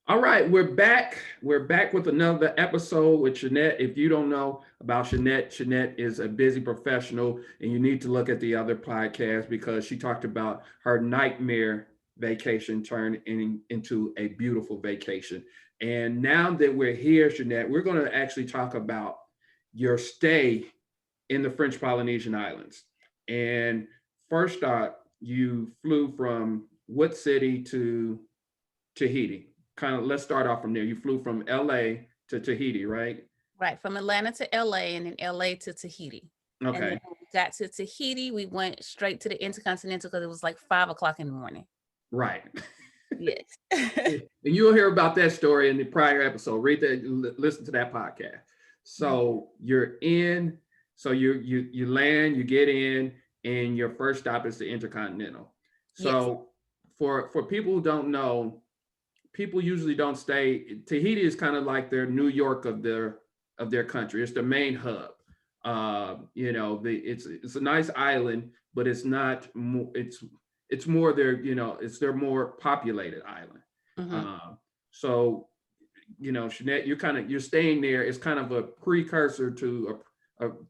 All right, we're back. We're back with another episode with Shanette. If you don't know about Shanette, Shanette is a busy professional, and you need to look at the other podcast because she talked about her nightmare vacation turned into a beautiful vacation. And now that we're here, Shanette, we're going to actually talk about your stay in the French Polynesian Islands. And first off, you flew from what city to Tahiti? Kind of, let's start off from there. You flew from LA to Tahiti, right? Right, from Atlanta to LA and then LA to Tahiti. And then Okay, when we got to Tahiti, we went straight to the Intercontinental because it was like 5 o'clock in the morning. right. Yes. And you'll hear about that story in the prior episode. Read that, listen to that podcast. So you're in, so you land, you get in, and your first stop is the Intercontinental. Yes. So for people who don't know, people usually don't stay. Tahiti is kind of like their New York of their country. It's the main hub. It's a nice island, but it's not. It's more their, it's their more populated island. Mm-hmm. So, Shanette, you're staying there. It's kind of a precursor to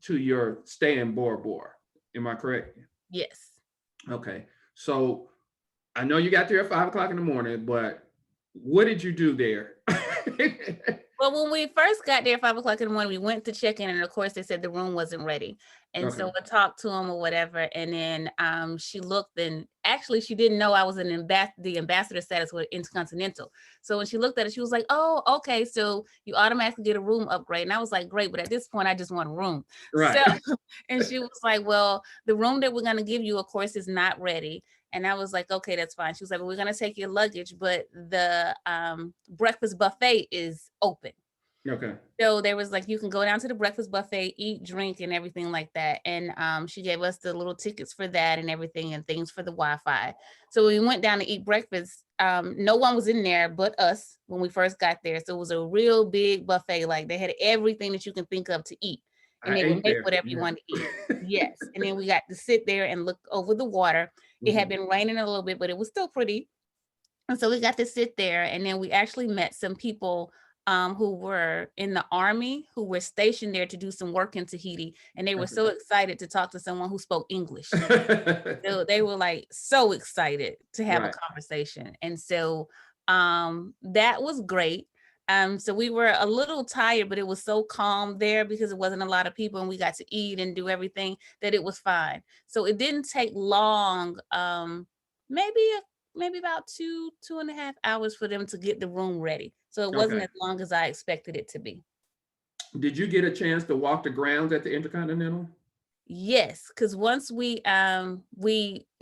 your stay in Bora Bora. Am I correct? Yes. Okay. So I know you got there at 5 o'clock in the morning, but what did you do there? Well, when we first got there at 5 o'clock in the morning, we went to check in, and of course they said the room wasn't ready. And Okay. so I talked to them or whatever. And then she looked, and actually she didn't know I was the ambassador status with Intercontinental. So when she looked at it, she was like, "Oh, okay. So you automatically get a room upgrade." And I was like, "Great, but at this point I just want a room." So Right. and she was like, "Well, the room that we're gonna give you, of course, is not ready." And I was like, "Okay, that's fine." She was like, "Well, we're gonna take your luggage, but the breakfast buffet is open." Okay. So there was like, you can go down to the breakfast buffet, eat, drink, and everything like that. And she gave us the little tickets for that and everything and things for the Wi-Fi. So we went down to eat breakfast. No one was in there but us when we first got there. So it was a real big buffet. Like they had everything that you can think of to eat. And I they would ate make there. whatever you Yeah. wanted to eat. Yes. And then we got to sit there and look over the water. It had been raining a little bit, but it was still pretty. And so we got to sit there, and then we actually met some people who were in the army who were stationed there to do some work in Tahiti, and they were Okay. so excited to talk to someone who spoke English. They were like so excited to have a Right. conversation, and so that was great. So we were a little tired, but it was so calm there because it wasn't a lot of people, and we got to eat and do everything that it was fine. So it didn't take long. Maybe about 2.5 hours for them to get the room ready. So it wasn't Okay. as long as I expected it to be. Did you get a chance to walk the grounds at the Intercontinental? Yes, because once it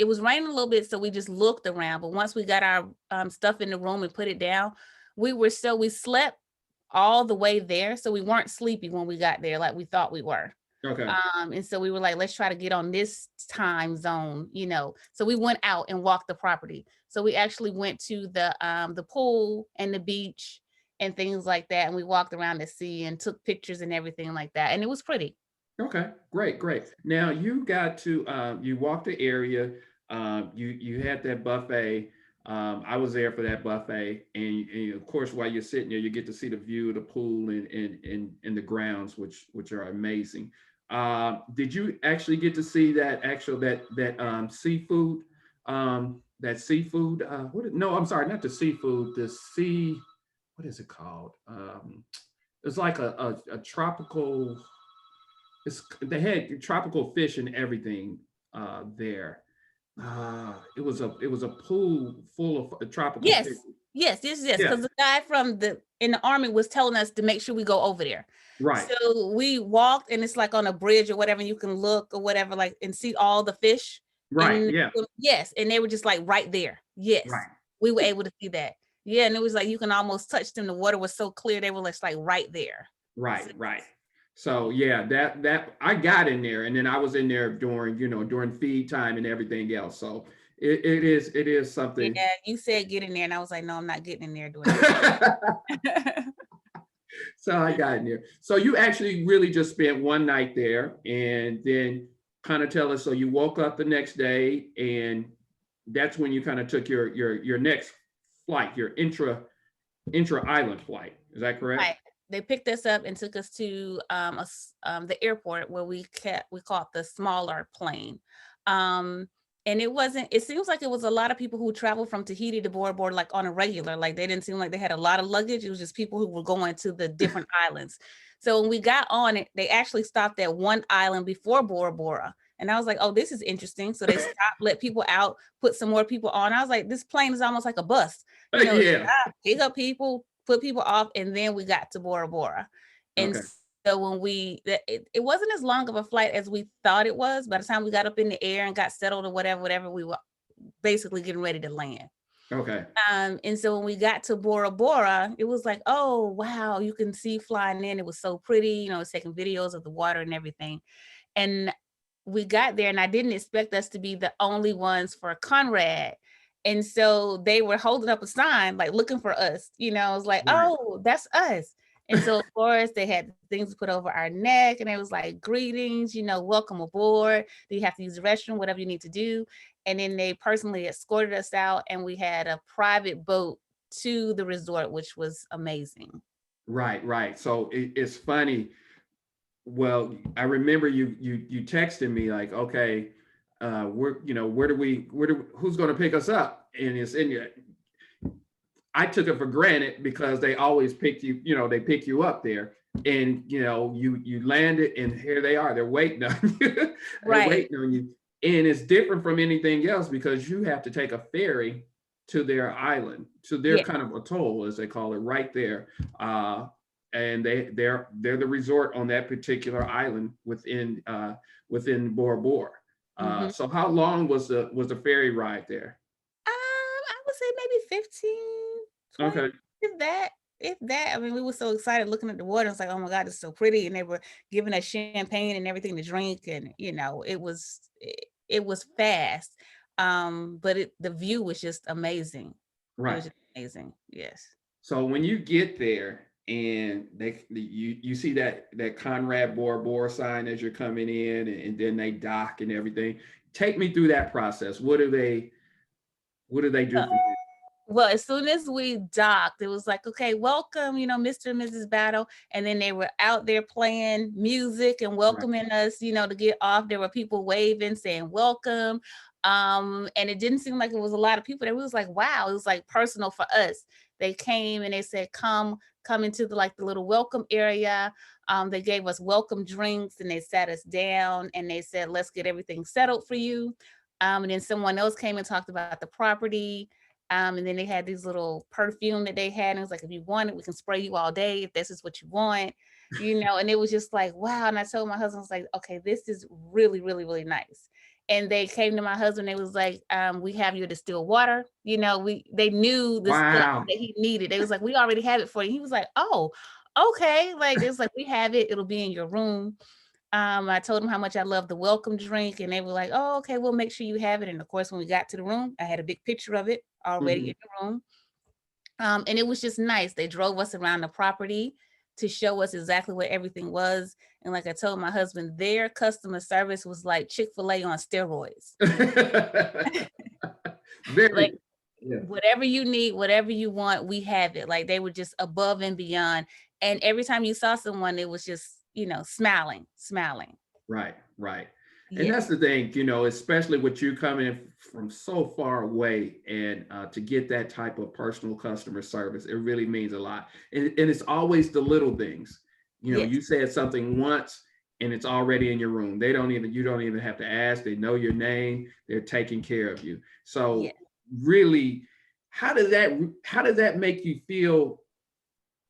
was raining a little bit, so we just looked around. But once we got our stuff in the room and put it down, we slept all the way there. So we weren't sleepy when we got there like we thought we were. Okay. And so we were like, let's try to get on this time zone, So we went out and walked the property. So we actually went to the pool and the beach and things like that. And we walked around the sea and took pictures and everything like that. And it was pretty. Okay. Great. Great. Now you got to you walked the area. You had that buffet. I was there for that buffet, and of course, while you're sitting there, you get to see the view of the pool and the grounds, which are amazing. Did you actually get to see that seafood? That seafood. No, I'm sorry, not the seafood. The sea. What is it called? It's like a tropical. They had tropical fish and everything there. It was a pool full of tropical Yes. fish. Yes. Yeah. Because the guy in the army was telling us to make sure we go over there. Right. So we walked, and it's like on a bridge or whatever, and you can look or whatever, like, and see all the fish. Right. Yeah. Yes. And they were just like right there. Yes. Right. We were able to see that. Yeah. And it was like, you can almost touch them. The water was so clear. They were just like right there. Right. Right. So yeah, that I got in there, and then I was in there during feed time and everything else. So it is something. Yeah. You said get in there, and I was like, no, I'm not getting in there doing that. So I got in there. So you actually really just spent one night there, and then kind of tell us. So you woke up the next day, and that's when you kind of took your next flight, your intra-island flight. Is that correct? Right. They picked us up and took us to the airport where we caught the smaller plane. Um, and it wasn't, it seems like it was a lot of people who traveled from Tahiti to Bora Bora like on a regular, like they didn't seem like they had a lot of luggage. It was just people who were going to the different islands. So when we got on it, they actually stopped at one island before Bora Bora. And I was like, oh, this is interesting. So they stopped, let people out, put some more people on. I was like, this plane is almost like a bus, Yeah. stop, pick up people, put people off, and then we got to Bora Bora. And Okay. so when it wasn't as long of a flight as we thought it was. By the time we got up in the air and got settled or whatever, we were basically getting ready to land. Okay. And so when we got to Bora Bora, it was like, oh, wow, you can see flying in. It was so pretty, it's taking videos of the water and everything. And we got there and I didn't expect us to be the only ones for Conrad. And so they were holding up a sign, like looking for us, it was like, Right. oh, that's us. And so of course they had things to put over our neck and it was like, greetings, welcome aboard. Do you have to use the restroom, whatever you need to do. And then they personally escorted us out and we had a private boat to the resort, which was amazing. Right. Right. So it's funny. Well, I remember you texted me like, okay, who's going to pick us up? And it's in your. I took it for granted because they always pick you, they pick you up there, and you landed, and here they are. They're waiting on you. They're Right. waiting on you, and it's different from anything else because you have to take a ferry to their island, to their Yeah. kind of atoll, as they call it, right there. And they're the resort on that particular island within Bora Bora. Mhm. So how long was the ferry ride there? I would say maybe 15, 20, Okay. if that. If that, I mean, we were so excited looking at the water. It's like, oh my God, it's so pretty. And they were giving us champagne and everything to drink. And, it was fast. But the view was just amazing. It was Right. just amazing. Yes. So when you get there and you see that Conrad Bora Bora sign as you're coming in, and then they dock and everything. Take me through that process. What do they do from there? Well, as soon as we docked, it was like, okay, welcome, Mr. and Mrs. Battle. And then they were out there playing music and Right. welcoming us, to get off. There were people waving, saying welcome. And it didn't seem like it was a lot of people. It was like, wow, it was like personal for us. They came and they said, come into the little welcome area. They gave us welcome drinks and they sat us down and they said, let's get everything settled for you. And then someone else came and talked about the property. And then they had these little perfume that they had. And it was like, if you want it, we can spray you all day if this is what you want, and it was just like, wow. And I told my husband, I was like, okay, this is really, really, really nice. And they came to my husband, they was like, we have your distilled water. They knew the stuff Wow. that he needed. They was like, we already have it for you. He was like, oh, okay. Like, it's like, we have it, it'll be in your room. I told them how much I love the welcome drink, and they were like, "Oh, okay, we'll make sure you have it." And of course, when we got to the room, I had a big picture of it already Mhm. in the room. And it was just nice. They drove us around the property to show us exactly where everything was. And like I told my husband, their customer service was like Chick-fil-A on steroids. Like, Very. Yeah. whatever you need, whatever you want, we have it. Like, they were just above and beyond. And every time you saw someone, it was just, smiling. Right, right. And Yes. that's the thing, especially with you coming from so far away, and to get that type of personal customer service, it really means a lot. And it's always the little things. Yes. You said something once and it's already in your room. You don't even have to ask. They know your name. They're taking care of you. Yes. So really, how does that make you feel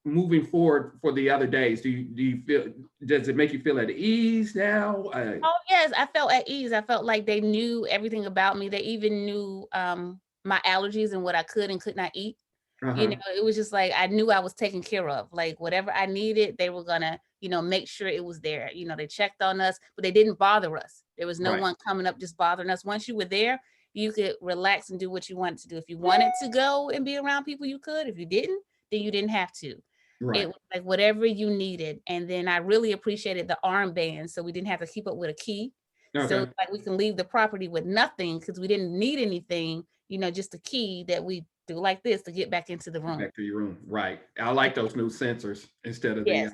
moving forward for the other days? Does it make you feel at ease now? Oh, yes, I felt at ease. I felt like they knew everything about me. They even knew my allergies and what I could and could not eat. Uh-huh. It was just like I knew I was taken care of. Like, whatever I needed, they were gonna, make sure it was there. They checked on us, but they didn't bother us. There was no Right, one coming up just bothering us. Once you were there, you could relax and do what you wanted to do. If you wanted to go and be around people, you could. If you didn't, then you didn't have to. It right. was like whatever you needed. And then I really appreciated the armband, so we didn't have to keep up with a key. So Okay. like we can leave the property with nothing because we didn't need anything, just a key that we do like this to get back into the room. Back to your room. Right. I like those new sensors instead of the Yes.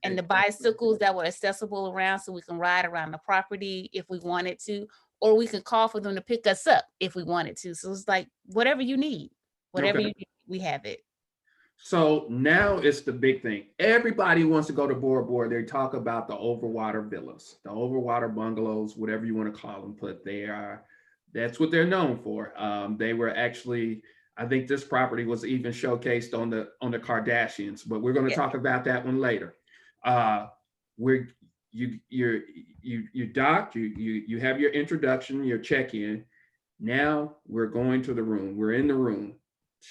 And the bicycles that were accessible around so we can ride around the property if we wanted to, or we can call for them to pick us up if we wanted to. So it's like whatever you need, whatever okay. you need, we have it. So now it's the big thing. Everybody wants to go to Bora Bora. They talk about the overwater villas, the overwater bungalows, whatever you want to call them, but that's what they're known for. They were actually, I think this property was even showcased on the Kardashians, but we're going to talk about that one later. Where you dock, you have your introduction, your check-in. Now we're going to the room. We're in the room.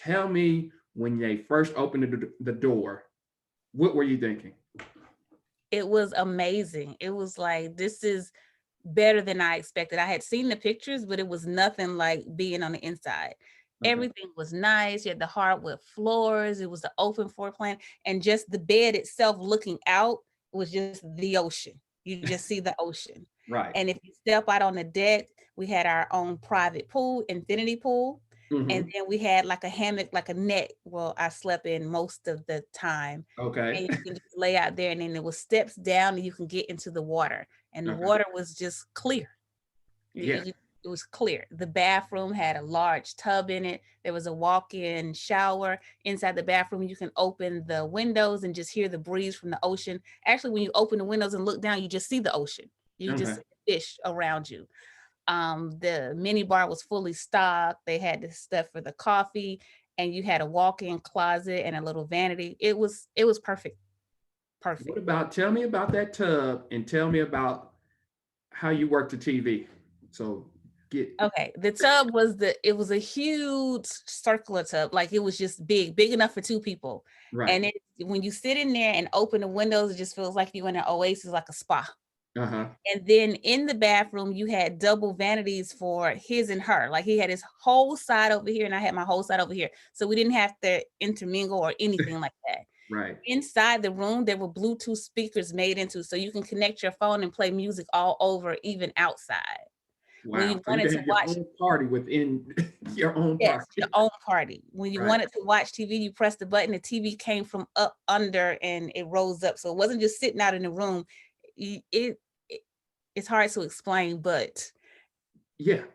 Tell me, when they first opened the door, what were you thinking? It was amazing. It was like, this is better than I expected. I had seen the pictures, but it was nothing like being on the inside. Okay. Everything was nice. You had the hardwood floors. It was the open floor plan, and just the bed itself looking out was just the ocean. You just see the ocean. Right. And if you step out on the deck, we had our own private pool, infinity pool. Mm-hmm. And then we had like a hammock, like a net. Well, I slept in most of the time. Okay. And you can just lay out there, and then there was steps down and you can get into the water. And the water was just clear. Yeah. It was clear. The bathroom had a large tub in it. There was a walk-in shower inside the bathroom. You can open the windows and just hear the breeze from the ocean. Actually, when you open the windows and look down, you just see the ocean. You just see fish around you. The mini bar was fully stocked. They had the stuff for the coffee, and you had a walk-in closet and a little vanity. It was perfect. Perfect. Tell me about that tub, and tell me about how you work the TV. So Okay, the tub was it was a huge circular tub, like it was just big enough for two people. Right. And when you sit in there and open the windows, it just feels like you're in an oasis, like a spa. And then in the bathroom, you had double vanities for his and her. Like he had his whole side over here and I had my whole side over here. So we didn't have to intermingle or anything like that. Right. Inside the room, there were Bluetooth speakers made into, so you can connect your phone and play music all over, even outside. Wow. When you wanted to watch your own party within your own party. Your own party. When you wanted to watch TV, you pressed the button, the TV came from up under and it rose up. So it wasn't just sitting out in the room. It's hard to explain, but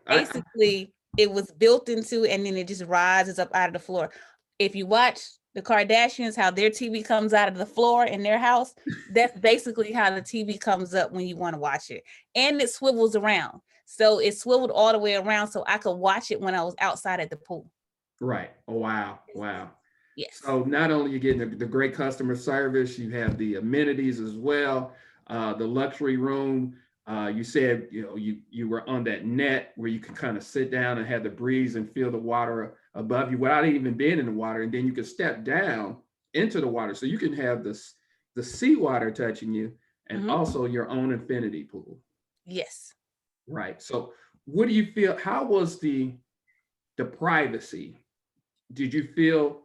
basically it was built into, and then it just rises up out of the floor. If you watch the Kardashians, how their TV comes out of the floor in their house, that's basically how the TV comes up when you want to watch it. And it swivels around. So it swiveled all the way around so I could watch it when I was outside at the pool. Right. Oh, wow. Wow. Yes. So not only you getting the great customer service, you have the amenities as well. The luxury room. You said, you were on that net where you can kind of sit down and have the breeze and feel the water above you without even being in the water. And then you can step down into the water. So you can have the seawater touching you and also your own infinity pool. Yes. Right. So what do you feel? How was the privacy? Did you feel,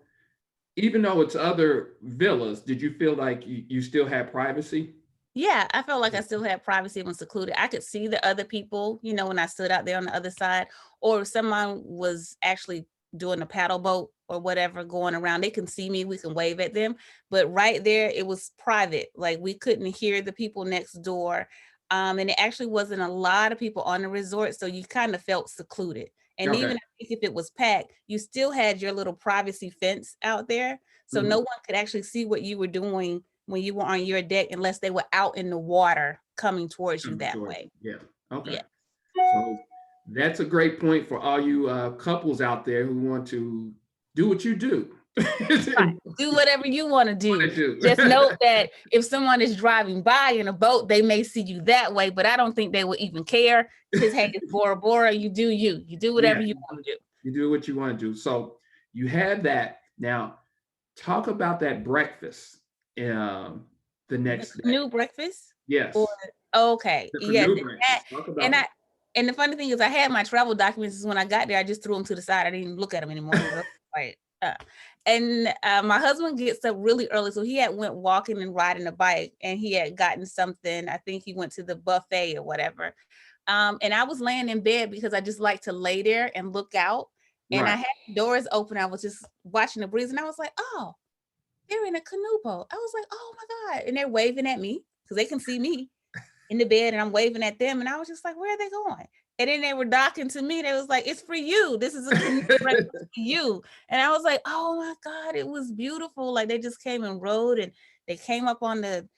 even though it's other villas, did you feel like you still had privacy? Yeah, I felt like I still had privacy and was secluded. I could see the other people, when I stood out there on the other side, or if someone was actually doing a paddle boat or whatever going around, they can see me, we can wave at them. But right there, it was private. Like we couldn't hear the people next door. And it actually wasn't a lot of people on the resort. So you kind of felt secluded. And even if it was packed, you still had your little privacy fence out there. So no one could actually see what you were doing when you were on your deck, unless they were out in the water coming towards you that way. Yeah. Okay. Yeah. So that's a great point for all you couples out there who want to do what you do. Right. Do whatever you want to do. Just note that if someone is driving by in a boat, they may see you that way, but I don't think they would even care. Because hey, it's Bora Bora. You do you. You do whatever you want to do. You do what you want to do. So you had that. Now, talk about that breakfast. The next day. New breakfast? Yes. Okay. Yes. And the funny thing is, I had my travel documents. When I got there, I just threw them to the side. I didn't even look at them anymore. And my husband gets up really early, so he had went walking and riding a bike, and he had gotten something. I think he went to the buffet or whatever. And I was laying in bed because I just like to lay there and look out. And I Right. had the doors open. I was just watching the breeze and I was like, oh, they're in a canoe boat. I was like, oh my God. And they're waving at me because they can see me in the bed and I'm waving at them. And I was just like, where are they going? And then they were docking to me. They was like, it's for you. This is a canoe breakfast for you. And I was like, oh my God, it was beautiful. Like they just came and rode and they came up on the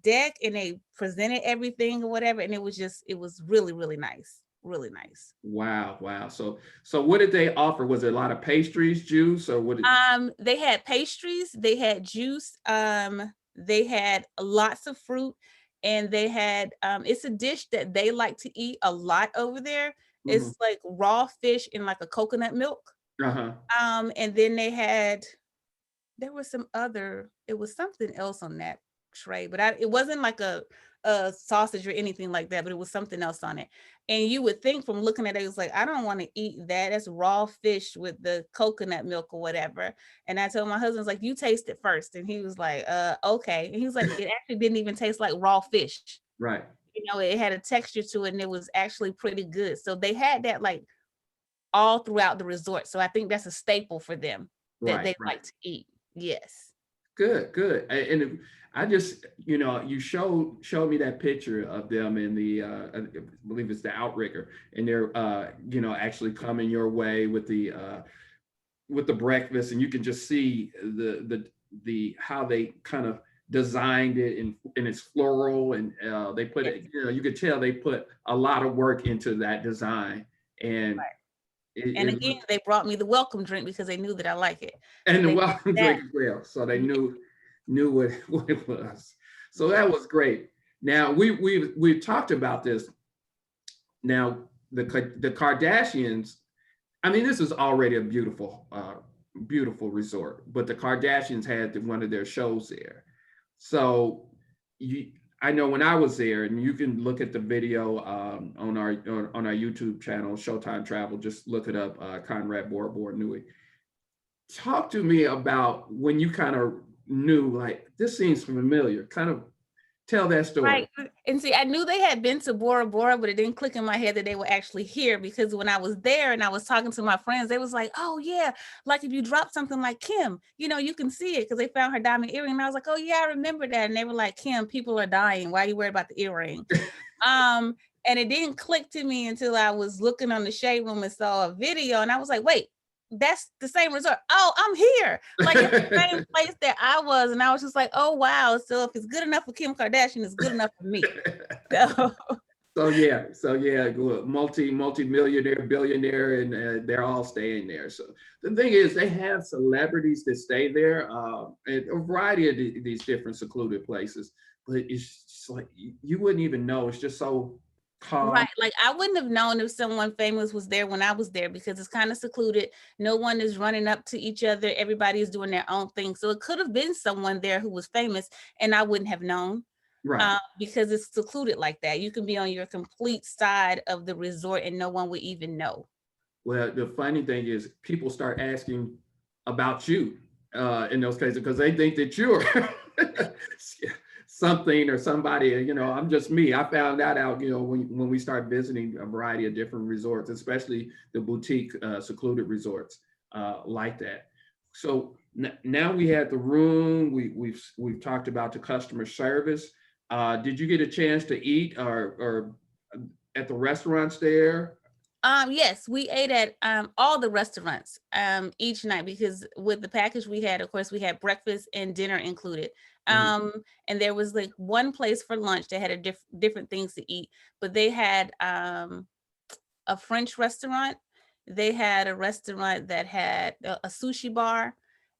deck and they presented everything or whatever. And it was really, really nice. Really nice. Wow, wow. So what did they offer? Was it a lot of pastries, juice, or what? They had pastries, they had juice, they had lots of fruit, and they had it's a dish that they like to eat a lot over there. Mhm. It's like raw fish in like a coconut milk. Uh-huh. And then there was some other, it was something else on that tray, but it wasn't like a sausage or anything like that, but it was something else on it. And you would think from looking at it, it was like, I don't want to eat that. That's raw fish with the coconut milk or whatever. And I told my husband, like, you taste it first. And he was like, okay. And he was like, it actually didn't even taste like raw fish. Right. You know, it had a texture to it and it was actually pretty good. So they had that like all throughout the resort. So I think that's a staple for them that Right, they right. like to eat. Yes. Good, good. I just, you showed me that picture of them in the, I believe it's the Outrigger, and they're, actually coming your way with the breakfast, and you can just see the how they kind of designed it and it's floral, and they put Yes. it, you could tell they put a lot of work into that design, and And it again, they brought me the welcome drink because they knew that I like it. So and the they brought welcome me that. drink as well. So they Yeah. knew what it was. So Yeah. that was great. Now we've talked about this. Now the Kardashians. I mean, this is already a beautiful resort, but the Kardashians had one of their shows there. So you, I know when I was there, and you can look at the video on our YouTube channel, Showtime Travel. Just look it up, Conrad Bora Bora Nui. Talk to me about when you kind of knew, like, this seems familiar. Kind of tell that story. Right. And see, I knew they had been to Bora Bora, but it didn't click in my head that they were actually here because when I was there and I was talking to my friends, they was like, oh yeah, like if you drop something like Kim, you can see it because they found her diamond earring. And I was like, oh yeah, I remember that. And they were like, Kim, people are dying. Why are you worried about the earring? And it didn't click to me until I was looking on the shade room and saw a video and I was like, wait, that's the same resort. Oh, I'm here. Like it's the same place that I was. And I was just like, oh wow. So if it's good enough for Kim Kardashian, it's good enough for me. So So yeah, multi millionaire, billionaire, and they're all staying there. So the thing is, they have celebrities that stay there, and a variety of these different secluded places. But it's just like you wouldn't even know. It's just so calm. right. Like I wouldn't have known if someone famous was there when I was there because it's kind of secluded. No one is running up to each other. Everybody is doing their own thing. So it could have been someone there who was famous and I wouldn't have known. Right. Because it's secluded like that. You can be on your complete side of the resort and no one would even know. Well, the funny thing is, people start asking about you in those cases because they think that you're something or somebody. I'm just me. I found that out, when we start visiting a variety of different resorts, especially the boutique secluded resorts like that. So now we had the room. We've talked about the customer service. Did you get a chance to eat or at the restaurants there? Yes, we ate at all the restaurants each night because with the package we had, of course, we had breakfast and dinner included. Mhm. And there was like one place for lunch that had different things to eat, but they had a French restaurant. They had a restaurant that had a sushi bar.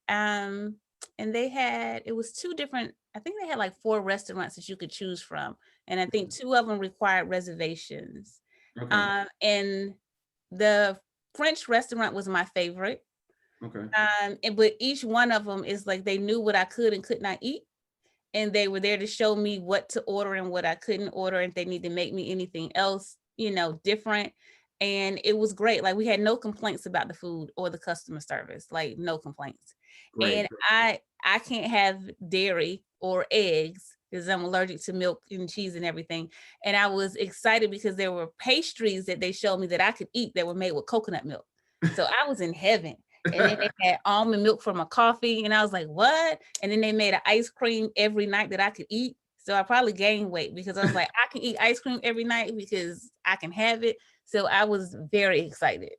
Um, and it was two different, I think they had like four restaurants that you could choose from. And I think two of them required reservations. Okay. And the French restaurant was my favorite. Okay. But each one of them is like they knew what I could and could not eat. And they were there to show me what to order and what I couldn't order. And if they need to make me anything else, different. And it was great. Like we had no complaints about the food or the customer service, like no complaints. Great. And I can't have dairy or eggs because I'm allergic to milk and cheese and everything. And I was excited because there were pastries that they showed me that I could eat that were made with coconut milk. So I was in heaven. And then they had almond milk for my coffee. And I was like, what? And then they made an ice cream every night that I could eat. So I probably gained weight because I was like, I can eat ice cream every night because I can have it. So I was very excited.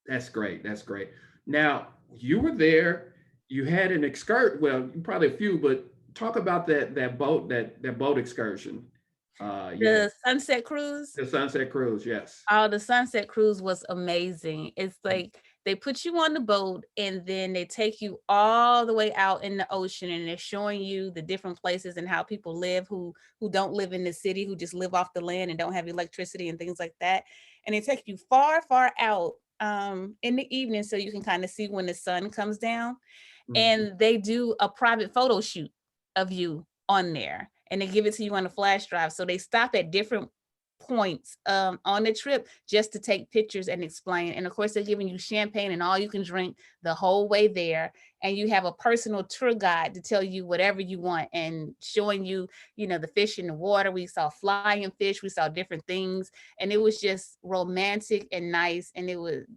That's great. That's great. Now you were there. You had an excursion. Well, probably a few, but talk about that boat excursion. You had The sunset cruise. the Sunset Cruise. Yes. Oh, the sunset cruise was amazing. It's like they put you on the boat and then they take you all the way out in the ocean and they're showing you the different places and how people live who don't live in the city, who just live off the land and don't have electricity and things like that. And they take you far, far out in the evening so you can kind of see when the sun comes down. Mhm. And they do a private photo shoot of you on there and they give it to you on a flash drive. So they stop at different points on the trip just to take pictures and explain. And of course, they're giving you champagne and all you can drink the whole way there. And you have a personal tour guide to tell you whatever you want and showing you, you know, the fish in the water. We saw flying fish, we saw different things, and it was just romantic and nice. And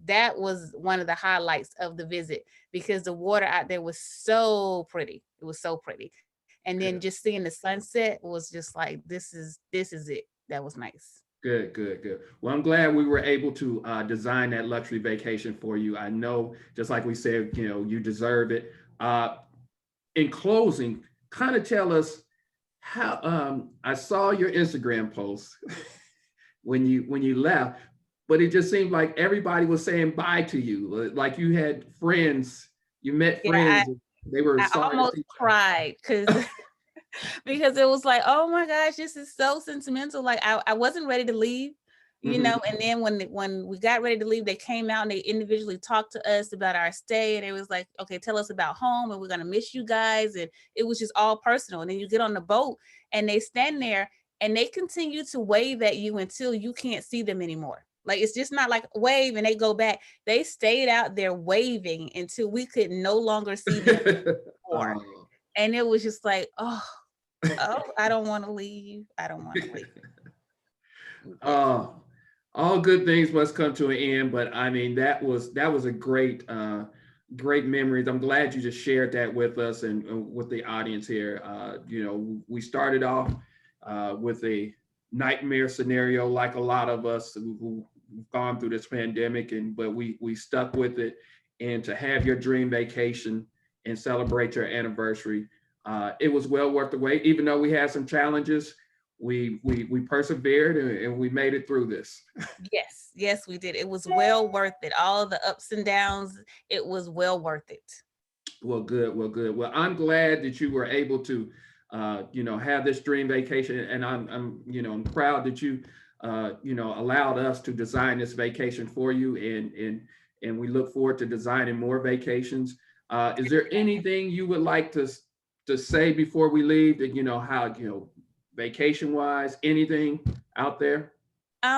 that was one of the highlights of the visit because the water out there was so pretty. It was so pretty. And then Good. just seeing the sunset was just like, this is it. That was nice. Good, good, good. Well, I'm glad we were able to design that luxury vacation for you. I know, just like we said, you deserve it. In closing, kind of tell us how. I saw your Instagram post when you left, but it just seemed like everybody was saying bye to you, like you had friends, you met Yeah, friends. They were I sorry to almost see cried because it was like, oh my gosh, this is so sentimental. Like I wasn't ready to leave, you you. know. And then when we got ready to leave, they came out and they individually talked to us about our stay, and it was like, okay, tell us about home, and we're gonna miss you guys. And it was just all personal. And then you get on the boat, and they stand there, and they continue to wave at you until you can't see them anymore. Like it's just not like wave and they go back. They stayed out there waving until we could no longer see them anymore. Oh. And it was just like, oh, I don't want to leave. I don't want to leave. Yes. Oh, all good things must come to an end, but I mean that was a great memories. I'm glad you just shared that with us and with the audience here. We started off with a nightmare scenario, like a lot of us who've gone through this pandemic, and but we stuck with it. And to have your dream vacation and celebrate your anniversary, it was well worth the wait. Even though we had some challenges, we persevered and we made it through this. Yes, yes, we did. It was well worth it. All the ups and downs, it was well worth it. Well, good. Well, good. Well, I'm glad that you were able to, have this dream vacation, and I'm proud that you, allowed us to design this vacation for you, and we look forward to designing more vacations. Is there anything you would like to say before we leave? That how vacation wise, anything out there?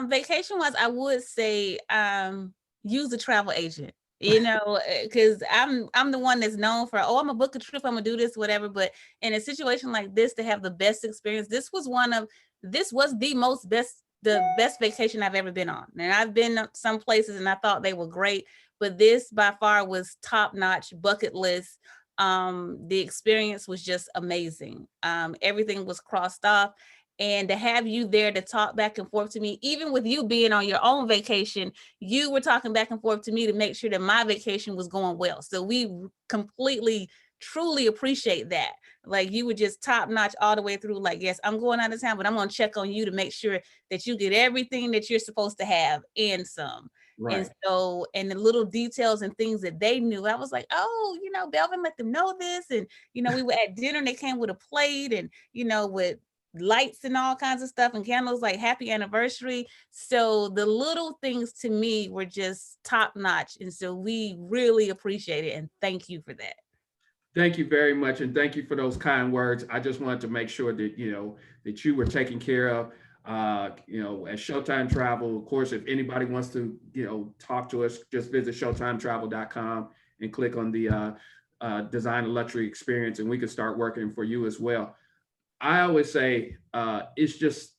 Vacation wise, I would say use a travel agent. You know, because I'm the one that's known for, oh, I'm gonna book a trip, I'm gonna do this, whatever. But in a situation like this, to have the best experience, this was the best vacation I've ever been on. And I've been some places and I thought they were great, but this by far was top notch, bucket list. The experience was just amazing. Everything was crossed off, and to have you there to talk back and forth to me, even with you being on your own vacation, you were talking back and forth to me to make sure that my vacation was going well. So we completely truly appreciate that. Like you were just top notch all the way through. Like, yes, I'm going out of town, but I'm going to check on you to make sure that you get everything that you're supposed to have and some. And Right. so, and the little details and things that they knew, I was like, oh, Belvin let them know this. And, we were at dinner and they came with a plate and, with lights and all kinds of stuff and candles, like happy anniversary. So the little things to me were just top notch. And so we really appreciate it. And thank you for that. Thank you very much, and thank you for those kind words. I just wanted to make sure that that you were taken care of. At Showtime Travel, of course, if anybody wants to talk to us, just visit ShowtimeTravel.com and click on the Design a Luxury Experience, and we can start working for you as well. I always say it's just,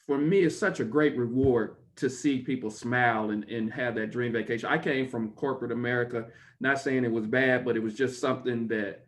for me, it's such a great reward to see people smile and have that dream vacation. I came from corporate America, not saying it was bad, but it was just something that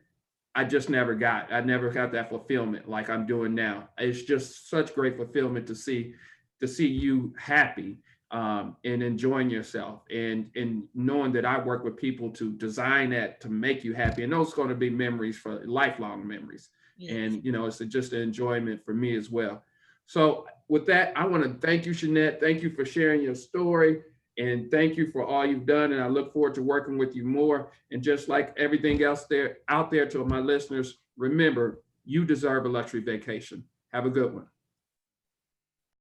I just never got. I never got that fulfillment like I'm doing now. It's just such great fulfillment to see you happy, and enjoying yourself, and knowing that I work with people to design that to make you happy. And those are going to be memories for lifelong memories. Yes. And it's just an enjoyment for me as well. So with that, I want to thank you, Shanette. Thank you for sharing your story. And thank you for all you've done. And I look forward to working with you more. And just like everything else out there to my listeners, remember, you deserve a luxury vacation. Have a good one.